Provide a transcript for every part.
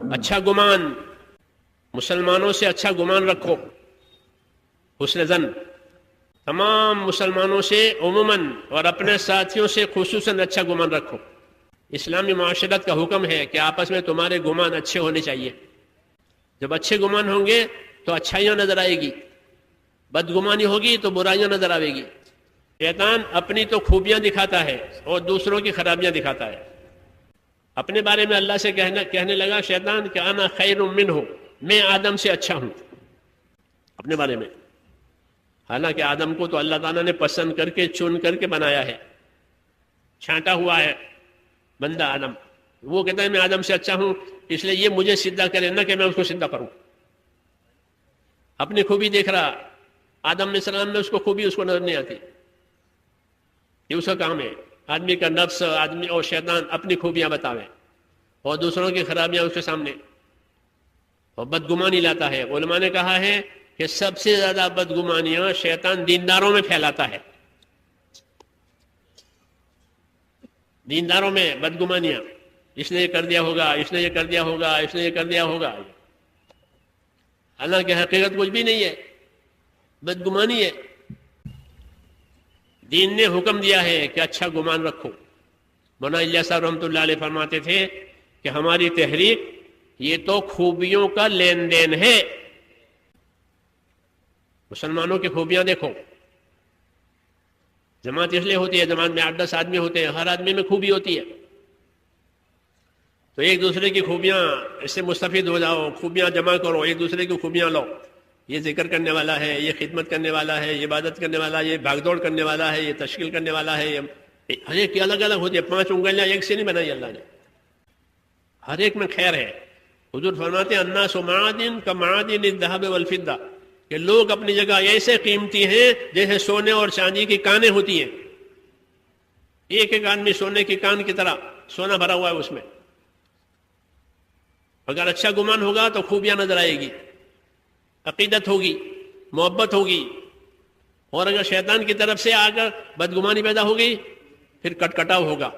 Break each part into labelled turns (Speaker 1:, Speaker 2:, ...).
Speaker 1: اچھا گمان، مسلمانوں سے اچھا گمان رکھو، حسن ظن، تمام مسلمانوں سے عموماً اور اپنے ساتھیوں سے خصوصاً اچھا گمان رکھو۔ اسلامی معاشرت کا حکم ہے کہ آپس میں تمہارے گمان اچھے ہونے چاہیے۔ جب اچھے گمان ہوں گے تو اچھائیاں نظر آئے گی، بدگمانی ہوگی تو برائیاں نظر آئے گی۔ شیطان اپنی تو خوبیاں دکھاتا ہے اور دوسروں کی خرابیاں دکھاتا ہے۔ اپنے بارے میں اللہ سے کہنے لگا شیطان کہ انا خیر منہ، میں آدم سے اچھا ہوں، اپنے بارے میں۔ حالانکہ آدم کو تو اللہ تعالیٰ نے پسند کر کے چن کر کے بنایا ہے، چھانٹا ہوا ہے بندہ آدم۔ وہ کہتا ہے میں آدم سے اچھا ہوں، اس لیے یہ مجھے سیدھا کرے نہ کہ میں اس کو سیدھا کروں۔ اپنی خوبی دیکھ رہا، آدم علیہ السلام میں اس کو خوبی اس کو نظر نہیں آتی۔ یہ اس کا کام ہے، آدمی کا نفس، آدمی اور شیطان اپنی خوبیاں بتاوے اور دوسروں کی خرابیاں اس کے سامنے، اور بدگمانی لاتا ہے۔ علماء نے کہا ہے کہ سب سے زیادہ بدگمانیاں شیطان دینداروں میں پھیلاتا ہے، دینداروں میں بدگمانیاں، اس نے یہ کر دیا ہوگا، اس نے یہ کر دیا ہوگا، اس نے یہ کر دیا ہوگا، حالانکہ حقیقت کچھ بھی نہیں ہے، بدگمانی ہے۔ دین نے حکم دیا ہے کہ اچھا گمان رکھو۔ مولانا الیاس صاحب رحمۃ اللہ علیہ فرماتے تھے کہ ہماری تحریک یہ تو خوبیوں کا لین دین ہے۔ مسلمانوں کی خوبیاں دیکھو، جماعت اس لیے ہوتی ہے، جماعت میں 8-10 آدمی ہوتے ہیں، ہر آدمی میں خوبی ہوتی ہے، تو ایک دوسرے کی خوبیاں اس سے مستفید ہو جاؤ، خوبیاں جمع کرو، ایک دوسرے کی خوبیاں لو۔ یہ ذکر کرنے والا ہے، یہ خدمت کرنے والا ہے، یہ عبادت کرنے والا ہے، یہ بھاگ دوڑ کرنے والا ہے، یہ تشکیل کرنے والا ہے، یہ ہر ایک کی الگ الگ ہوتی ہے۔ 5 انگلیاں ایک سے نہیں بنائی اللہ نے، ہر ایک میں خیر ہے۔ حضور فرماتے ہیں الناس معادن کمعادن الذهب والفضہ، کہ لوگ اپنی جگہ ایسے قیمتی ہیں جیسے سونے اور چاندی کی کانیں ہوتی ہیں، ایک ایک آدمی سونے کی کان کی طرح سونا بھرا ہوا ہے اس میں۔ اگر اچھا گمان ہوگا تو خوبیاں نظر آئے گی، عقیدت ہوگی، محبت ہوگی، اور اگر شیطان کی طرف سے آ کر بدگمانی پیدا ہوگی پھر کٹ کٹاؤ ہوگا۔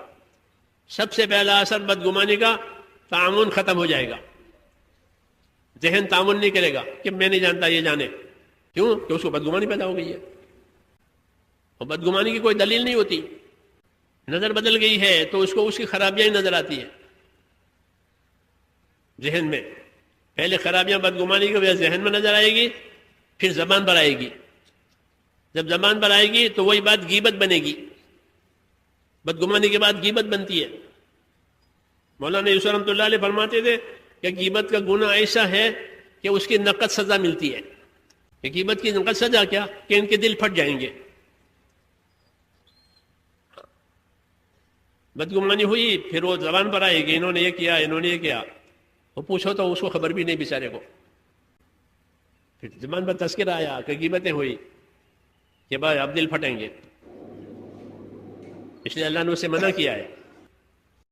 Speaker 1: سب سے پہلا اثر بدگمانی کا تعاون ختم ہو جائے گا، ذہن تعاون نہیں کرے گا کہ میں نہیں جانتا یہ جانے، کیوں کہ اس کو بدگمانی پیدا ہو گئی ہے، اور بدگمانی کی کوئی دلیل نہیں ہوتی۔ نظر بدل گئی ہے تو اس کو اس کی خرابیاں ہی نظر آتی ہیں ذہن میں۔ پہلے خرابیاں بدگمانی کی وجہ ذہن میں نظر آئے گی، پھر زبان پر آئے گی، جب زبان پر آئے گی تو وہی بات غیبت بنے گی، بدگمانی کے بعد غیبت بنتی ہے۔ مولانا یوسف رحمۃ اللہ علیہ فرماتے تھے کہ غیبت کا گناہ ایسا ہے کہ اس کی نقد سزا ملتی ہے۔ کہ غیبت کی نقد سزا کیا کہ ان کے دل پھٹ جائیں گے۔ بدگمانی ہوئی پھر وہ زبان پر آئے گی، انہوں نے یہ کیا، انہوں نے یہ کیا، وہ پوچھو تو اس کو خبر بھی نہیں بیچارے کو۔ پھر زبان پر تذکرہ آیا کہ غیبتیں ہوئی کہ بھائی اب دل پھٹیں گے، اس لیے اللہ نے اسے منع کیا ہے۔